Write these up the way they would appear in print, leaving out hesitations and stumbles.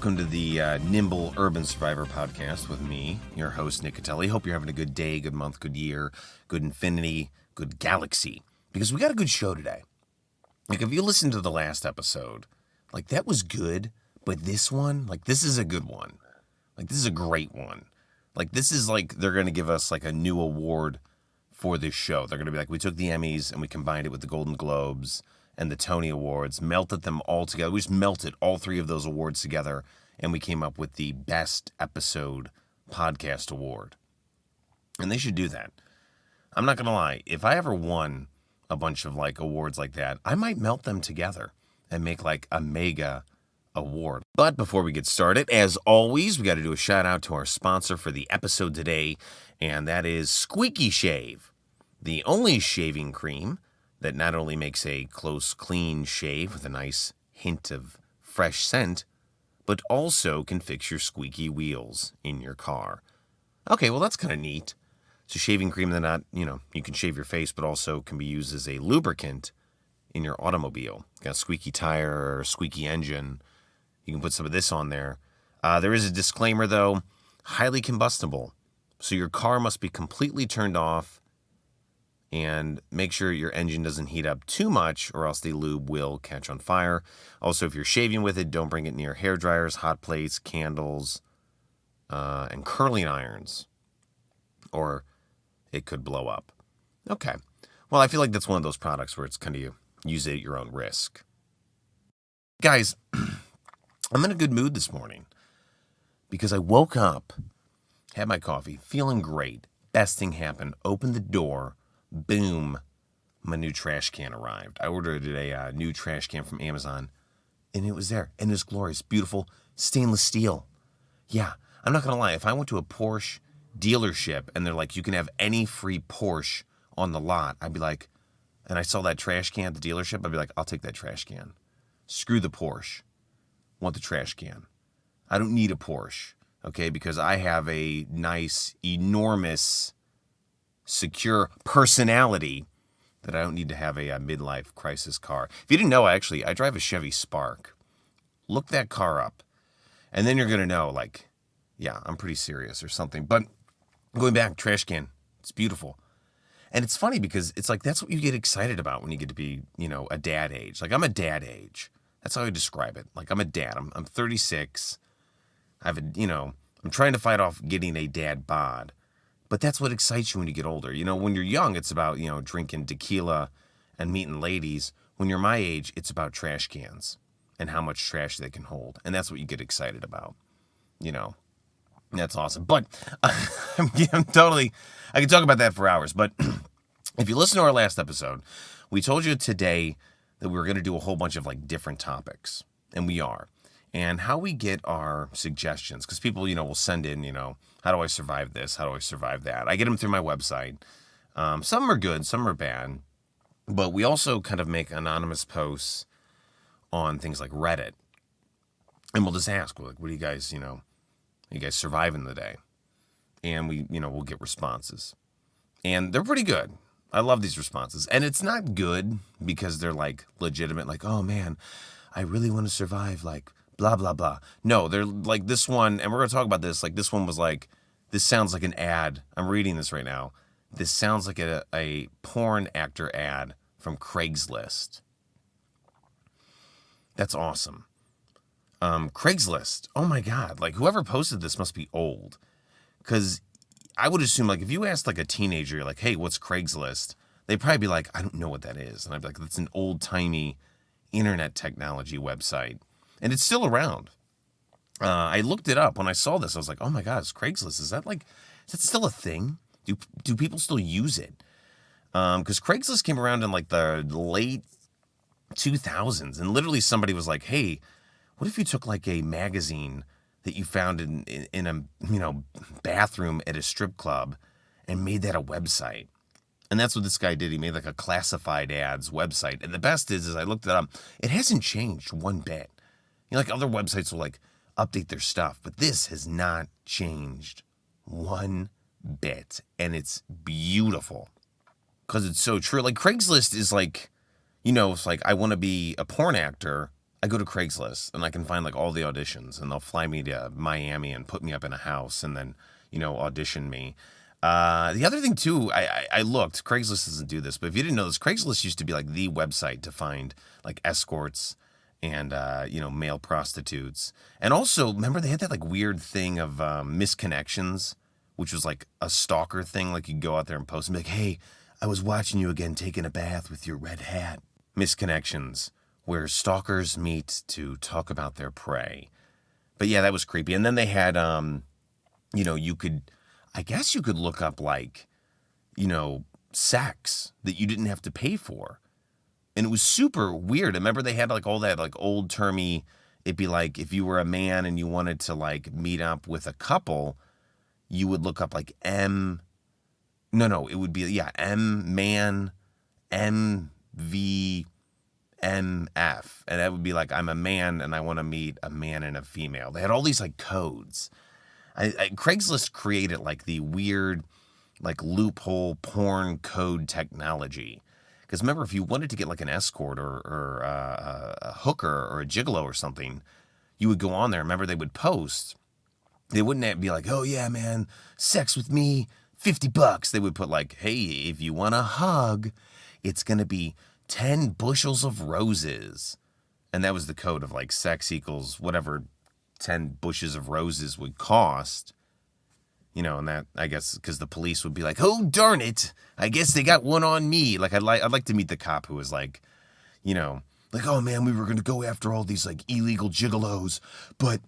Welcome to the Nimble Urban Survivor podcast with me, your host, Nick Catelli. Hope you're having a good day, good month, good year, good infinity, good galaxy. Because we got a good show today. Like, if you listen to the last episode, like, that was good, but this one, like, this is a good one. Like, this is a great one. Like, this is like, they're going to give us, like, a new award for this show. They're going to be like, we took the Emmys and we combined it with the Golden Globes and the Tony Awards, melted them all together. We just melted all three of those awards together, and we came up with the Best Episode Podcast Award. And they should do that. I'm not going to lie. If I ever won a bunch of, like, awards like that, I might melt them together and make, like, a mega award. But before we get started, as always, we got to do a shout out to our sponsor for the episode today, and that is Squeaky Shave, the only shaving cream that not only makes a close, clean shave with a nice hint of fresh scent, but also can fix your squeaky wheels in your car. Okay, well, that's kind of neat. It's a shaving cream that not, you can shave your face, but also can be used as a lubricant in your automobile. Got a squeaky tire or a squeaky engine. You can put some of this on there. There is a disclaimer, though. Highly combustible. So your car must be completely turned off, and make sure your engine doesn't heat up too much, or else the lube will catch on fire. Also, if you're shaving with it, don't bring it near hair dryers, hot plates, candles, and curling irons, or it could blow up. Okay. Well, I feel like that's one of those products where it's kind of you use it at your own risk. Guys, I'm in a good mood this morning because I woke up, had my coffee, feeling great. Best thing happened. Opened the door. Boom, my new trash can arrived. I ordered a new trash can from Amazon, and it was there. And it was glorious, beautiful, stainless steel. Yeah, I'm not going to lie. If I went to a Porsche dealership, and they're like, you can have any free Porsche on the lot, I'd be like, and I saw that trash can at the dealership, I'd be like, I'll take that trash can. Screw the Porsche. Want the trash can. I don't need a Porsche, okay, because I have a nice, enormous, secure personality that I don't need to have a midlife crisis car. If you didn't know, I drive a Chevy Spark. Look that car up, and then you're going to know, like, yeah, I'm pretty serious or something. But going back, trash can, it's beautiful. And it's funny because it's like that's what you get excited about when you get to be, a dad age. Like, I'm a dad age. That's how I describe it. Like, I'm a dad. I'm 36. I'm trying to fight off getting a dad bod. But that's what excites you when you get older. When you're young, it's about, drinking tequila and meeting ladies. When you're my age, it's about trash cans and how much trash they can hold. And that's what you get excited about. That's awesome. But I'm totally, I can talk about that for hours. But if you listen to our last episode, we told you today that we were going to do a whole bunch of, like, different topics. And we are. And how we get our suggestions, because people, will send in, how do I survive this? How do I survive that? I get them through my website. Some are good, some are bad. But we also kind of make anonymous posts on things like Reddit. And we'll just ask, like, what do you guys, are you guys surviving the day? And we, we'll get responses. And they're pretty good. I love these responses. And it's not good because they're, like, legitimate, like, oh, man, I really want to survive, like, blah, blah, blah. No, they're like this one, and we're going to talk about this. Like, this one was like, this sounds like an ad. I'm reading this right now. This sounds like a porn actor ad from Craigslist. That's awesome. Craigslist. Oh, my God. Like, whoever posted this must be old. Because I would assume, like, if you asked, like, a teenager, you're like, hey, what's Craigslist? They'd probably be like, I don't know what that is. And I'd be like, that's an old-timey internet technology website. And it's still around. I looked it up. When I saw this, I was like, oh my God, it's Craigslist. Is that still a thing? Do people still use it? Because Craigslist came around in, like, the late 2000s. And literally somebody was like, hey, what if you took, like, a magazine that you found in a, bathroom at a strip club and made that a website? And that's what this guy did. He made, like, a classified ads website. And the best is I looked it up. It hasn't changed one bit. Like, other websites will, like, update their stuff, but this has not changed one bit, and it's beautiful because it's so true. Like, Craigslist is like, it's like, I want to be a porn actor. I go to Craigslist and I can find like all the auditions, and they'll fly me to Miami and put me up in a house and then, audition me. The other thing too, I looked, Craigslist doesn't do this, but if you didn't know this, Craigslist used to be like the website to find like escorts and, male prostitutes. And also, remember they had that like weird thing of misconnections, which was like a stalker thing. Like you'd go out there and post and be like, hey, I was watching you again taking a bath with your red hat. Misconnections, where stalkers meet to talk about their prey. But yeah, that was creepy. And then they had, you could look up like, sex that you didn't have to pay for. And it was super weird. I remember they had like all that like old termy, it'd be like if you were a man and you wanted to like meet up with a couple, you would look up like M man, MV, MF, and that would be like, I'm a man and I want to meet a man and a female. They had all these like codes. Craigslist created like the weird like loophole porn code technology. Because remember, if you wanted to get like an escort or a hooker or a gigolo or something, you would go on there. Remember, they would post. They wouldn't be like, oh yeah, man, sex with me, $50. They would put like, hey, if you want a hug, it's going to be 10 bushels of roses. And that was the code of like sex equals whatever 10 bushes of roses would cost. And that, I guess, because the police would be like, oh, darn it, I guess they got one on me. Like, I'd like to meet the cop who was like, like, oh man, we were going to go after all these like illegal gigolos, but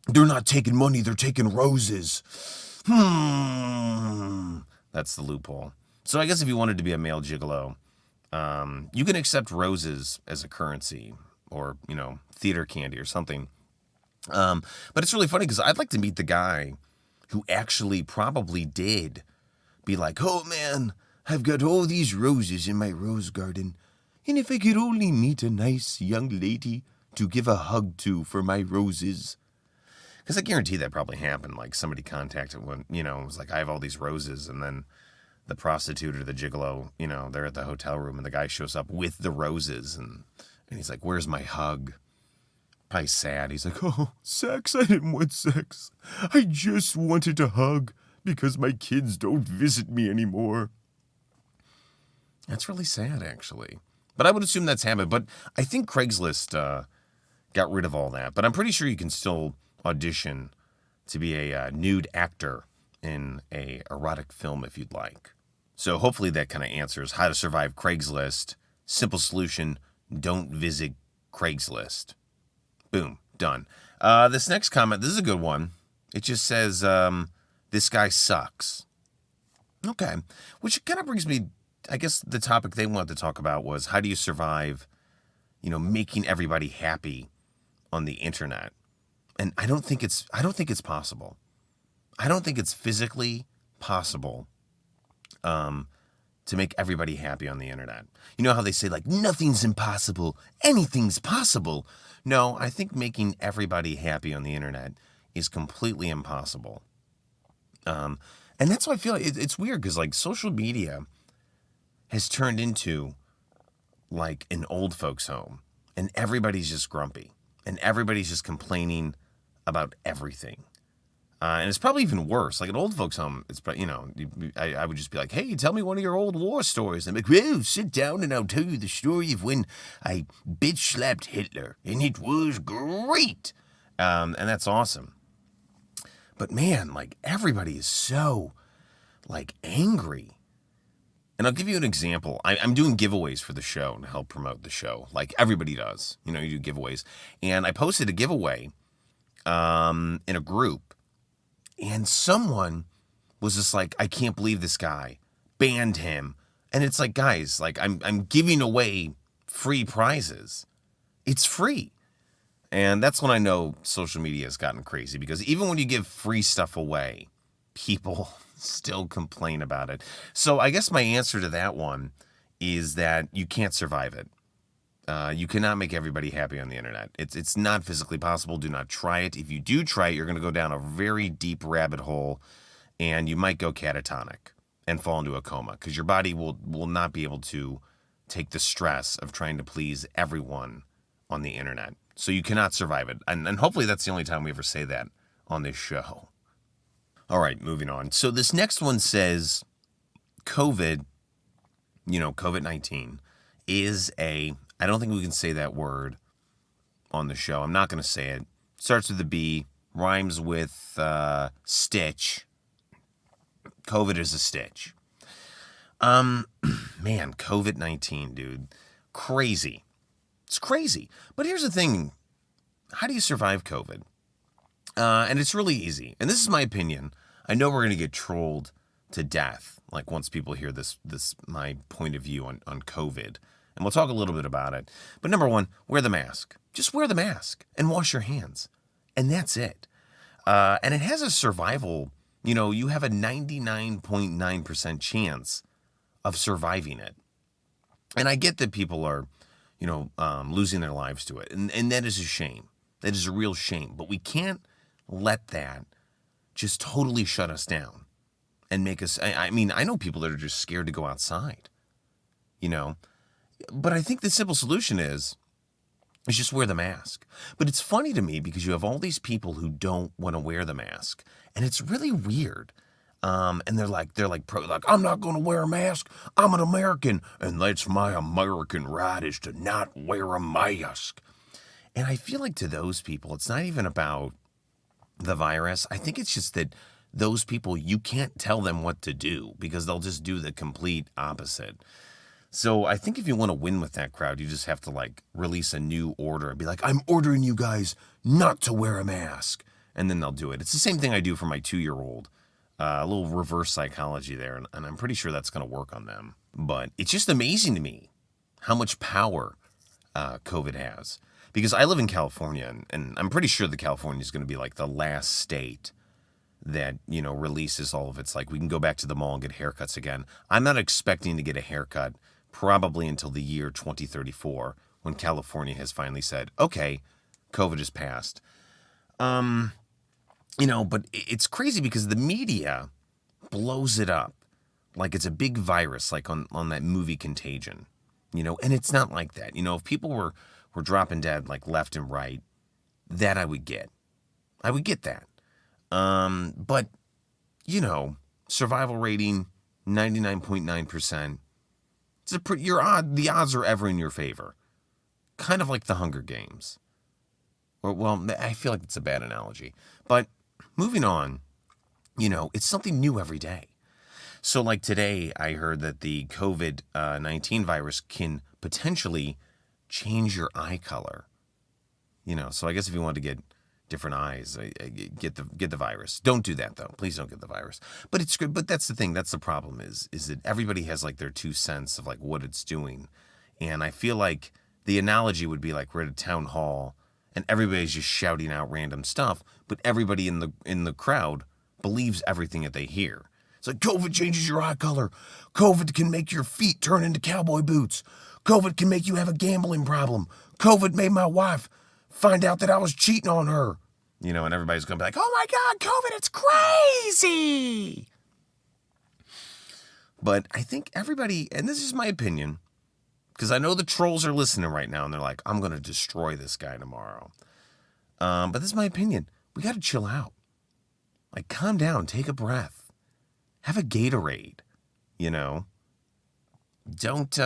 they're not taking money, they're taking roses. That's the loophole. So I guess if you wanted to be a male gigolo, you can accept roses as a currency or, theater candy or something. But it's really funny because I'd like to meet the guy who actually probably did be like, oh man, I've got all these roses in my rose garden, and if I could only meet a nice young lady to give a hug to for my roses. Because I guarantee that probably happened. Like somebody contacted when, it was like, I have all these roses, and then the prostitute or the gigolo, they're at the hotel room and the guy shows up with the roses and he's like, where's my hug? Probably sad. He's like, oh, sex? I didn't want sex. I just wanted a hug because my kids don't visit me anymore. That's really sad, actually. But I would assume that's happened. But I think Craigslist got rid of all that. But I'm pretty sure you can still audition to be a nude actor in a erotic film if you'd like. So hopefully that kind of answers how to survive Craigslist. Simple solution, don't visit Craigslist. Boom, done. This next comment, this is a good one. It just says, this guy sucks. Okay, which kind of brings me, I guess the topic they wanted to talk about was how do you survive, making everybody happy on the internet. And I don't think it's possible. I don't think it's physically possible to make everybody happy on the internet. You know how they say, like, nothing's impossible, anything's possible. No, I think making everybody happy on the internet is completely impossible. And that's why I feel like it's weird because, like, social media has turned into, like, an old folks' home. And everybody's just grumpy. And everybody's just complaining about everything. And it's probably even worse. Like an old folks' home, it's I would just be like, hey, tell me one of your old war stories. And I'm like, well, sit down and I'll tell you the story of when I bitch slapped Hitler. And it was great. And that's awesome. But man, like everybody is so like angry. And I'll give you an example. I'm doing giveaways for the show to help promote the show. Like everybody does. You do giveaways. And I posted a giveaway in a group. And someone was just like, I can't believe this guy banned him. And it's like, guys, like I'm giving away free prizes. It's free. And that's when I know social media has gotten crazy because even when you give free stuff away, people still complain about it. So I guess my answer to that one is that you can't survive it. You cannot make everybody happy on the internet. It's not physically possible. Do not try it. If you do try it, you're going to go down a very deep rabbit hole, and you might go catatonic and fall into a coma because your body will not be able to take the stress of trying to please everyone on the internet. So you cannot survive it. And hopefully that's the only time we ever say that on this show. All right, moving on. So this next one says COVID, COVID-19 is I don't think we can say that word on the show. I'm not going to say it. Starts with a B, rhymes with stitch. COVID is a stitch. Man, COVID-19, dude. Crazy. It's crazy. But here's the thing. How do you survive COVID? And it's really easy. And this is my opinion. I know we're going to get trolled to death, like once people hear this my point of view on COVID. And we'll talk a little bit about it. But number one, wear the mask. Just wear the mask and wash your hands. And that's it. And it has a survival, you have a 99.9% chance of surviving it. And I get that people are, losing their lives to it. And that is a shame. That is a real shame. But we can't let that just totally shut us down and make us, I know people that are just scared to go outside, But I think the simple solution is just wear the mask. But it's funny to me because you have all these people who don't want to wear the mask. And it's really weird. And they're like, I'm not going to wear a mask. I'm an American. And that's my American right, is to not wear a mask. And I feel like to those people, it's not even about the virus. I think it's just that those people, you can't tell them what to do because they'll just do the complete opposite. So I think if you want to win with that crowd, you just have to release a new order and be like, I'm ordering you guys not to wear a mask. And then they'll do it. It's the same thing I do for my 2-year-old. A little reverse psychology there. And I'm pretty sure that's going to work on them. But it's just amazing to me how much power COVID has. Because I live in California, and I'm pretty sure that California is going to be the last state that, releases all of its, we can go back to the mall and get haircuts again. I'm not expecting to get a haircut probably until the year 2034, when California has finally said, okay, COVID has passed. But it's crazy because the media blows it up like it's a big virus, like on that movie Contagion, and it's not like that. If people were dropping dead left and right, that I would get that. But survival rating 99.9%. The odds are ever in your favor. Kind of like the Hunger Games. Well, I feel like it's a bad analogy. But moving on, it's something new every day. So today, I heard that the COVID-19 virus can potentially change your eye color. So I guess if you want to get different eyes, get the virus. Don't do that though. Please don't get the virus. But it's good. But that's the thing. That's the problem is that everybody has their 2 cents of what it's doing. And I feel like the analogy would be we're at a town hall and everybody's just shouting out random stuff, but everybody in the crowd believes everything that they hear. It's COVID changes your eye color. COVID can make your feet turn into cowboy boots. COVID can make you have a gambling problem. COVID made my wife find out that I was cheating on her. And everybody's going to be oh my God, COVID, it's crazy. But I think everybody, and this is my opinion, because I know the trolls are listening right now and they're I'm going to destroy this guy tomorrow. But this is my opinion. We got to chill out. Calm down, take a breath. Have a Gatorade, Don't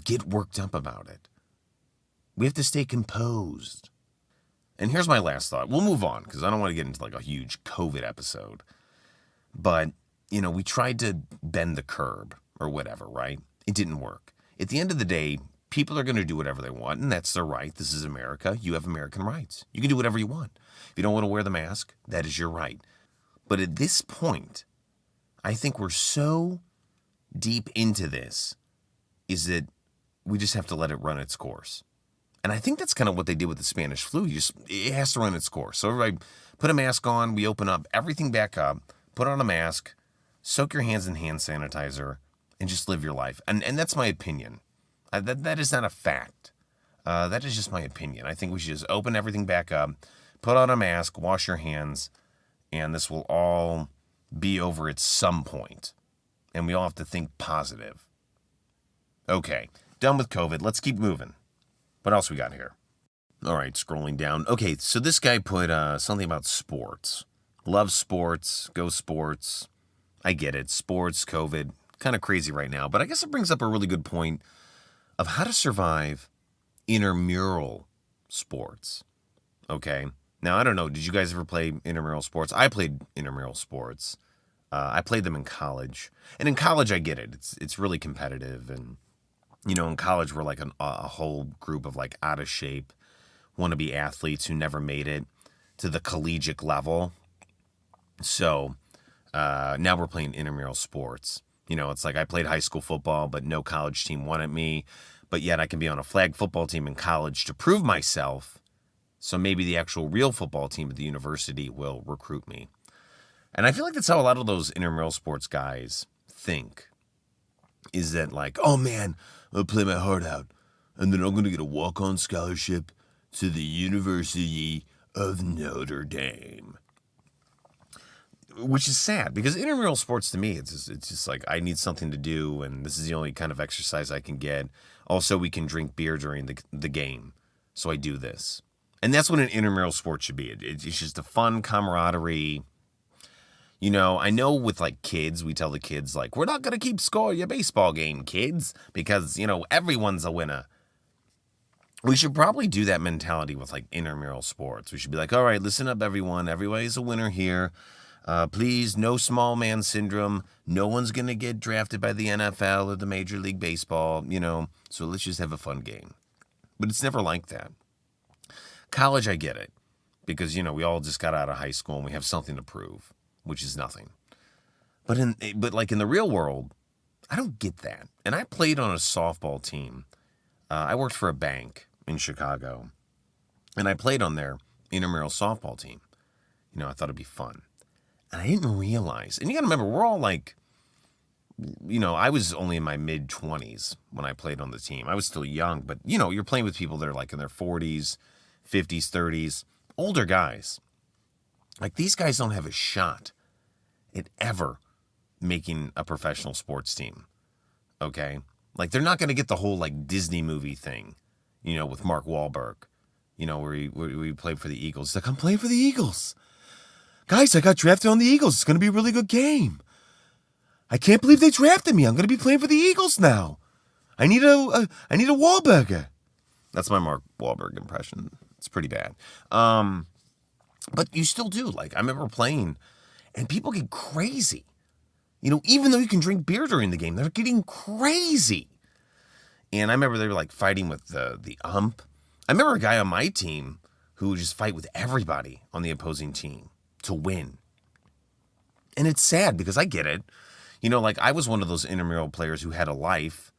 get worked up about it. We have to stay composed. And here's my last thought. We'll move on because I don't want to get into a huge COVID episode. But, we tried to bend the curb or whatever, right? It didn't work. At the end of the day, people are going to do whatever they want, and that's their right. This is America. You have American rights. You can do whatever you want. If you don't want to wear the mask, that is your right. But at this point, I think we're so deep into this is that we just have to let it run its course. And I think that's kind of what they did with the Spanish flu. It has to run its course. So everybody put a mask on, we open up everything back up, put on a mask, soak your hands in hand sanitizer, and just live your life. And that's my opinion. That is not a fact. That is just my opinion. I think we should just open everything back up, put on a mask, wash your hands, and this will all be over at some point. And we all have to think positive. Okay, done with COVID. Let's keep moving. What else we got here? All right, scrolling down. Okay, so this guy put something about sports. Love sports, go sports. I get it. Sports, COVID, kind of crazy right now. But I guess it brings up a really good point of how to survive intramural sports. Okay. Now, I don't know. Did you guys ever play intramural sports? I played intramural sports. I played them in college. And in college, I get it. It's really competitive. And, in college, we're like a whole group of like out of shape, wannabe athletes who never made it to the collegiate level. So now we're playing intramural sports. It's like I played high school football, but no college team wanted me. But yet I can be on a flag football team in college to prove myself. So maybe the actual real football team at the university will recruit me. And I feel like that's how a lot of those intramural sports guys think. Is that like, oh man, I'll play my heart out. And then I'm going to get a walk-on scholarship to the University of Notre Dame. Which is sad, because intramural sports to me, it's just like I need something to do, and this is the only kind of exercise I can get. Also, we can drink beer during the game, so I do this. And that's what an intramural sport should be. It's just a fun camaraderie. I know with like kids, we tell the kids like, we're not going to keep score your baseball game, kids, because, everyone's a winner. We should probably do that mentality with like intramural sports. We should be like, all right, listen up, everyone. Everybody's a winner here. Please, no small man syndrome. No one's going to get drafted by the NFL or the Major League Baseball, so let's just have a fun game. But it's never like that. College, I get it, because, we all just got out of high school and we have something to prove, which is nothing. But like in the real world, I don't get that. And I played on a softball team. I worked for a bank in Chicago, and I played on their intramural softball team. I thought it'd be fun. And I didn't realize, and you got to remember, we're all like, I was only in my mid-20s when I played on the team. I was still young, but, you're playing with people that are like in their 40s, 50s, 30s, older guys. Like, these guys don't have a shot at ever making a professional sports team, okay? Like, they're not going to get the whole, like, Disney movie thing, with Mark Wahlberg, where he played for the Eagles. He's like, I'm playing for the Eagles. Guys, I got drafted on the Eagles. It's going to be a really good game. I can't believe they drafted me. I'm going to be playing for the Eagles now. I need a Wahlburger. That's my Mark Wahlberg impression. It's pretty bad. But you still do. Like, I remember playing, and people get crazy. Even though you can drink beer during the game, they're getting crazy. And I remember they were, like, fighting with the ump. I remember a guy on my team who would just fight with everybody on the opposing team to win. And it's sad because I get it. Like I was one of those intramural players who had a life,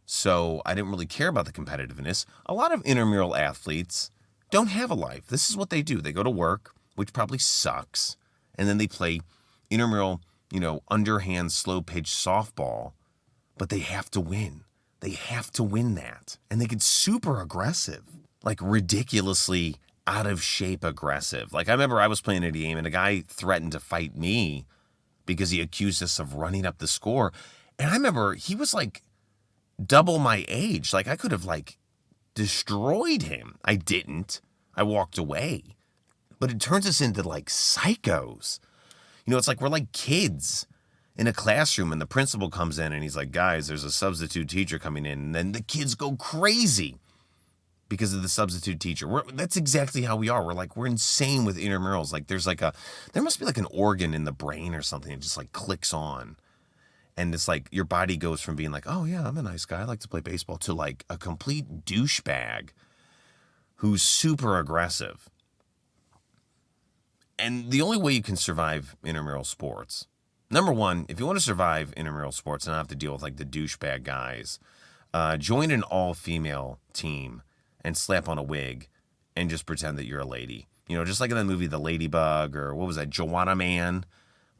so I didn't really care about the competitiveness. A lot of intramural athletes don't have a life. This is what they do. They go to work, which probably sucks, and then they play intramural, underhand, slow-pitch softball, but they have to win. They have to win that. And they get super aggressive, like ridiculously out of shape aggressive. Like I remember I was playing a game and a guy threatened to fight me because he accused us of running up the score. And I remember he was like double my age. Like I could have like destroyed him. I didn't. I walked away. But it turns us into like psychos. It's like we're like kids in a classroom and the principal comes in and he's like, guys, there's a substitute teacher coming in. And then the kids go crazy because of the substitute teacher. That's exactly how we are. We're insane with intramurals. Like there must be like an organ in the brain or something. It just like clicks on. And it's like your body goes from being like, oh yeah, I'm a nice guy, I like to play baseball, to like a complete douchebag who's super aggressive. And the only way you can survive intramural sports, number one, if you want to survive intramural sports and not have to deal with like the douchebag guys, join an all-female team and slap on a wig and just pretend that you're a lady. Just like in the movie The Ladybug, or what was that, Joanna Man?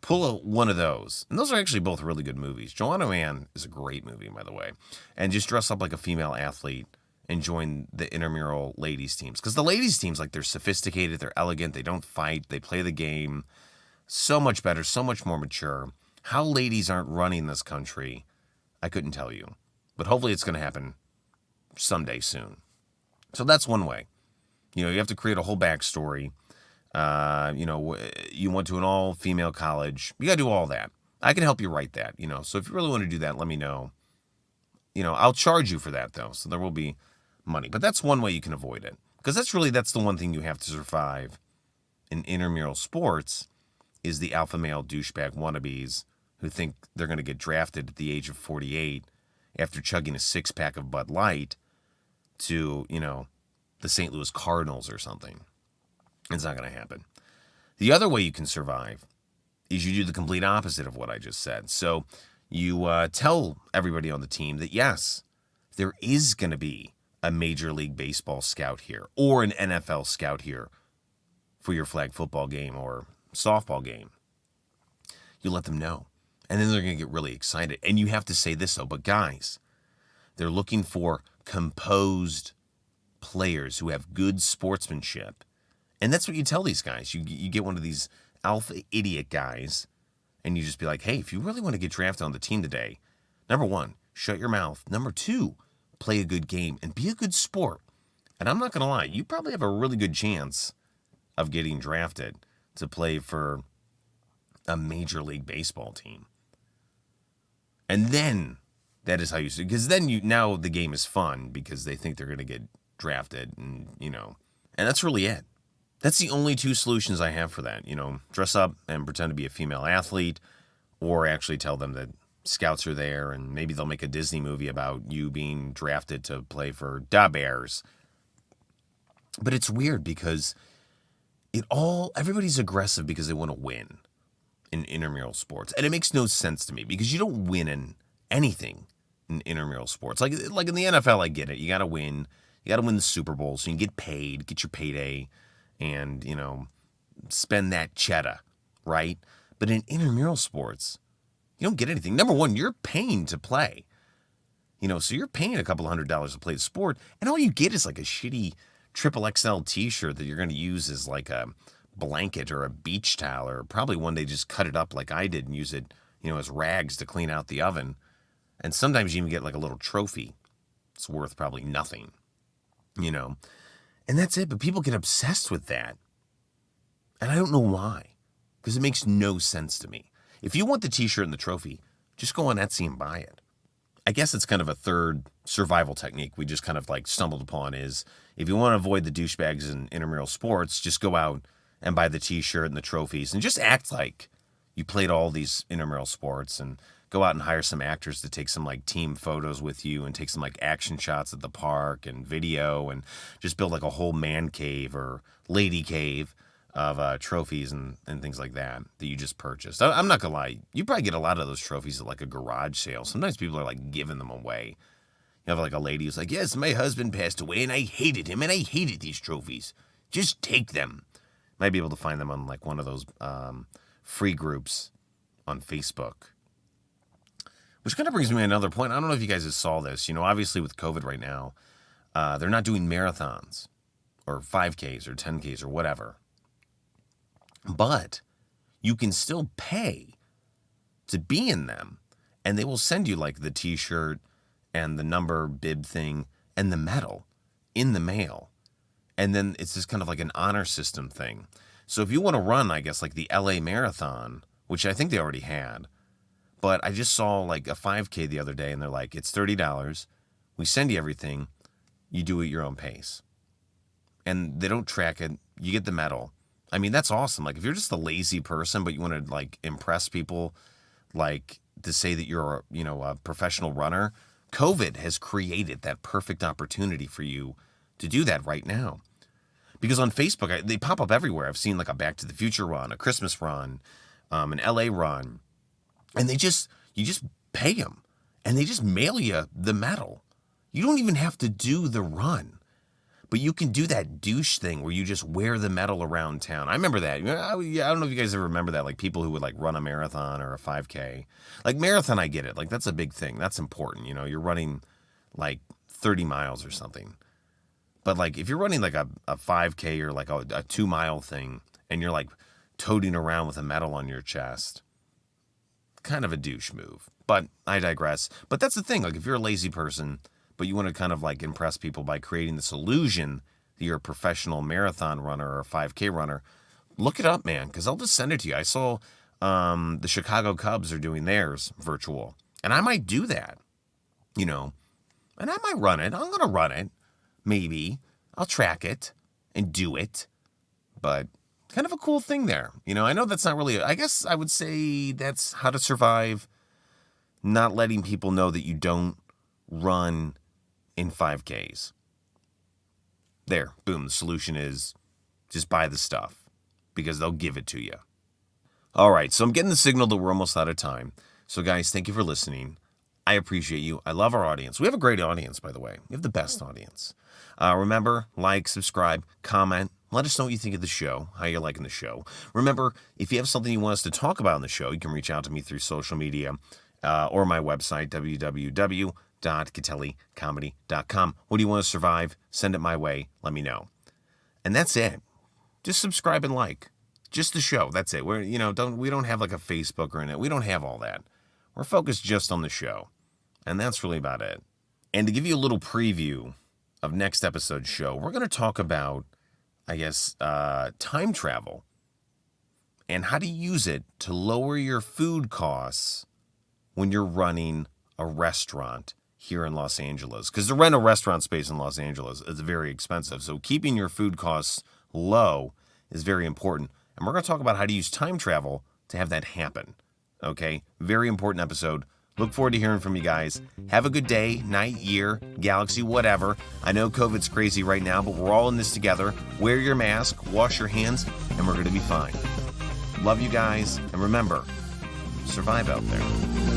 Pull one of those. And those are actually both really good movies. Joanna Man is a great movie, by the way. And just dress up like a female athlete and join the intramural ladies teams. Because the ladies teams, like, they're sophisticated, they're elegant, they don't fight, they play the game. So much better, so much more mature. How ladies aren't running this country, I couldn't tell you. But hopefully it's going to happen someday soon. So that's one way. You have to create a whole backstory. You went to an all-female college. You got to do all that. I can help you write that, So if you really want to do that, let me know. I'll charge you for that, though, so there will be money. But that's one way you can avoid it. Because that's the one thing you have to survive in intramural sports is the alpha male douchebag wannabes who think they're going to get drafted at the age of 48 after chugging a six-pack of Bud Light to, the St. Louis Cardinals or something. It's not going to happen. The other way you can survive is you do the complete opposite of what I just said. So you tell everybody on the team that, yes, there is going to be a Major League Baseball scout here or an NFL scout here for your flag football game or softball game. You let them know. And then they're going to get really excited. And you have to say this, though. But guys, they're looking for composed players who have good sportsmanship. And that's what you tell these guys. You get one of these alpha idiot guys, and you just be like, hey, if you really want to get drafted on the team today, number one, shut your mouth. Number two, play a good game and be a good sport. And I'm not going to lie, you probably have a really good chance of getting drafted to play for a Major League Baseball team. And then that is how you see, because then now the game is fun because they think they're going to get drafted and that's really it. That's the only two solutions I have for that. Dress up and pretend to be a female athlete, or actually tell them that scouts are there and maybe they'll make a Disney movie about you being drafted to play for Da Bears. But it's weird because everybody's aggressive because they want to win in intramural sports. And it makes no sense to me because you don't win in anything in intramural sports. Like in the NFL, I get it. You got to win. You got to win the Super Bowl so you can get paid, get your payday, and, spend that cheddar, right? But in intramural sports, you don't get anything. Number one, you're paying to play. So you're paying a couple $100 to play the sport, and all you get is like a shitty XXL t-shirt that you're going to use as like a blanket or a beach towel, or probably one day just cut it up like I did and use it, as rags to clean out the oven. And sometimes you even get like a little trophy. It's worth probably nothing, And that's it. But people get obsessed with that. And I don't know why. Because it makes no sense to me. If you want the t-shirt and the trophy, just go on Etsy and buy it. I guess it's kind of a third survival technique we just kind of like stumbled upon is if you want to avoid the douchebags in intramural sports, just go out and buy the t-shirt and the trophies and just act like you played all these intramural sports and go out and hire some actors to take some like team photos with you and take some like action shots at the park and video and just build like a whole man cave or lady cave of trophies and things like that you just purchased. I'm not gonna lie, you probably get a lot of those trophies at like a garage sale. Sometimes people are like giving them away. You have like a lady who's like, yes, my husband passed away and I hated him and I hated these trophies. Just take them. Might be able to find them on like one of those free groups on Facebook. Which kind of brings me to another point. I don't know if you guys have saw this. Obviously with COVID right now, they're not doing marathons or 5Ks or 10Ks or whatever. But you can still pay to be in them. And they will send you like the t-shirt and the number bib thing and the medal in the mail. And then it's just kind of like an honor system thing. So if you want to run, I guess, like the LA Marathon, which I think they already had. But I just saw like a 5K the other day and they're like, it's $30. We send you everything. You do it at your own pace. And they don't track it. You get the medal. I mean, that's awesome. Like if you're just a lazy person, but you want to like impress people, like to say that you're, a professional runner, COVID has created that perfect opportunity for you to do that right now. Because on Facebook, they pop up everywhere. I've seen like a Back to the Future run, a Christmas run, an LA run. And you just pay them. And they just mail you the medal. You don't even have to do the run. But you can do that douche thing where you just wear the medal around town. I remember that. I don't know if you guys ever remember that. Like people who would like run a marathon or a 5K. Like marathon, I get it. Like that's a big thing. That's important. You're running like 30 miles or something. But like if you're running like a 5K or like a 2-mile thing and you're like toting around with a medal on your chest, kind of a douche move. But I digress. But that's the thing. Like if you're a lazy person, but you want to kind of like impress people by creating this illusion that you're a professional marathon runner or a 5K runner, look it up, man, because I'll just send it to you. I saw the Chicago Cubs are doing theirs virtual, and I might do that, and I might run it. I'm going to run it. Maybe I'll track it and do it, but kind of a cool thing there. I know that's not really, I guess I would say that's how to survive not letting people know that you don't run in 5Ks. There, boom, the solution is just buy the stuff because they'll give it to you. All right, so I'm getting the signal that we're almost out of time. So guys, thank you for listening. I appreciate you. I love our audience. We have a great audience, by the way. We have the best audience. Remember, like, subscribe, comment. Let us know what you think of the show, how you're liking the show. Remember, if you have something you want us to talk about on the show, you can reach out to me through social media or my website, www.catellicomedy.com. What do you want to survive? Send it my way. Let me know. And that's it. Just subscribe and like. Just the show. That's it. We don't have like a Facebook or anything. We don't have all that. We're focused just on the show. And that's really about it. And to give you a little preview of next episode's show, we're going to talk about, time travel and how to use it to lower your food costs when you're running a restaurant here in Los Angeles. Because to rent a restaurant space in Los Angeles is very expensive. So keeping your food costs low is very important. And we're going to talk about how to use time travel to have that happen. Okay? Very important episode. Look forward to hearing from you guys. Have a good day, night, year, galaxy, whatever. I know COVID's crazy right now, but we're all in this together. Wear your mask, wash your hands, and we're going to be fine. Love you guys. And remember, survive out there.